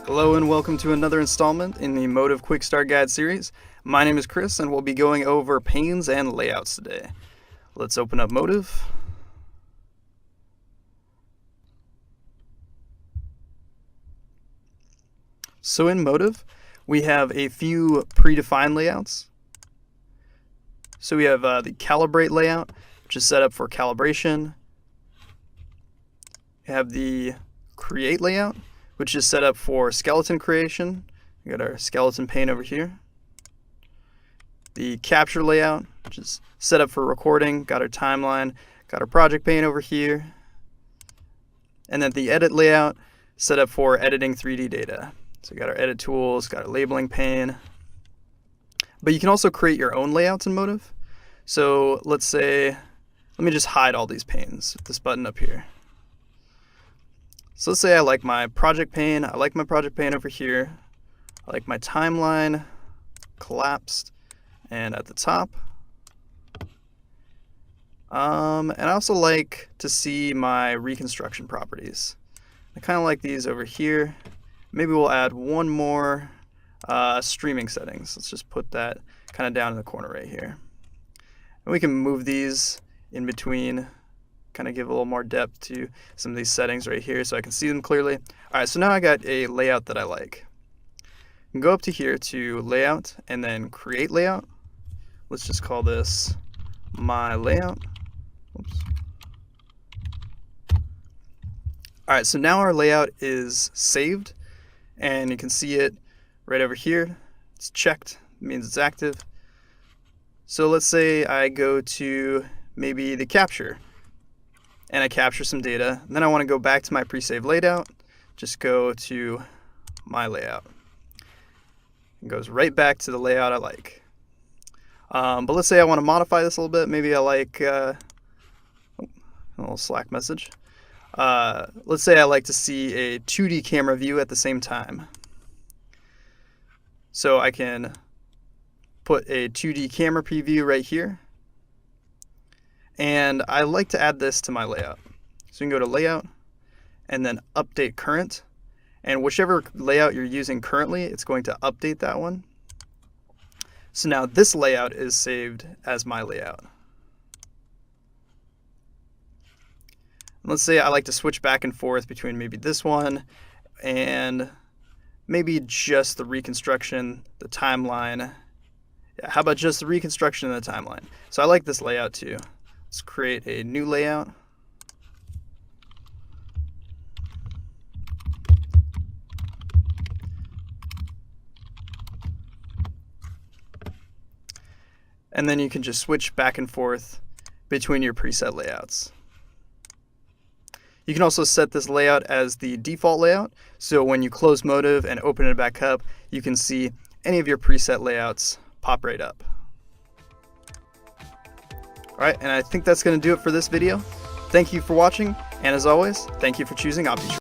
Hello and welcome to another installment in the Motiv Quick Start Guide series. My name is Chris and we'll be going over panes and layouts today. Let's open up Motiv. So in Motiv, we have a few predefined layouts. So we have the Calibrate layout, which is set up for calibration. We have the Create layout, which is set up for skeleton creation. We got our skeleton pane over here. The Capture layout, which is set up for recording. Got our timeline. Got our project pane over here. And then the Edit layout, set up for editing 3D data. So we got our edit tools, got our labeling pane. But you can also create your own layouts in Motiv. So let's say, let me just hide all these panes with this button up here. So let's say I like my project pane. I like my project pane over here. I like my timeline collapsed and at the top. And I also like to see my reconstruction properties. I kind of like these over here. Maybe we'll add one more streaming settings. Let's just put that kind of down in the corner right here. And we can move these in between, kind of give a little more depth to some of these settings right here so I can see them clearly. All right, so now I got a layout that I like. You can go up to here to Layout and then Create Layout. Let's just call this My Layout. Oops. All right, so now our layout is saved and you can see it right over here. It's checked, it means it's active. So let's say I go to maybe the capture and I capture some data. And then I want to go back to my pre-saved layout. Just go to My Layout. It goes right back to the layout I like. But let's say I want to modify this a little bit. Maybe I like a little Slack message. Let's say I like to see a 2D camera view at the same time. So I can put a 2D camera preview right here. And I like to add this to my layout. So you can go to Layout and then Update Current. And whichever layout you're using currently, it's going to update that one. So now this layout is saved as my layout. Let's say I like to switch back and forth between maybe this one and maybe just the reconstruction, the timeline. Yeah, how about just the reconstruction and the timeline? So I like this layout too. Let's create a new layout. And then you can just switch back and forth between your preset layouts. You can also set this layout as the default layout. So when you close Motiv and open it back up, you can see any of your preset layouts pop right up. Alright, and I think that's going to do it for this video. Thank you for watching, and as always, thank you for choosing OptiTrader.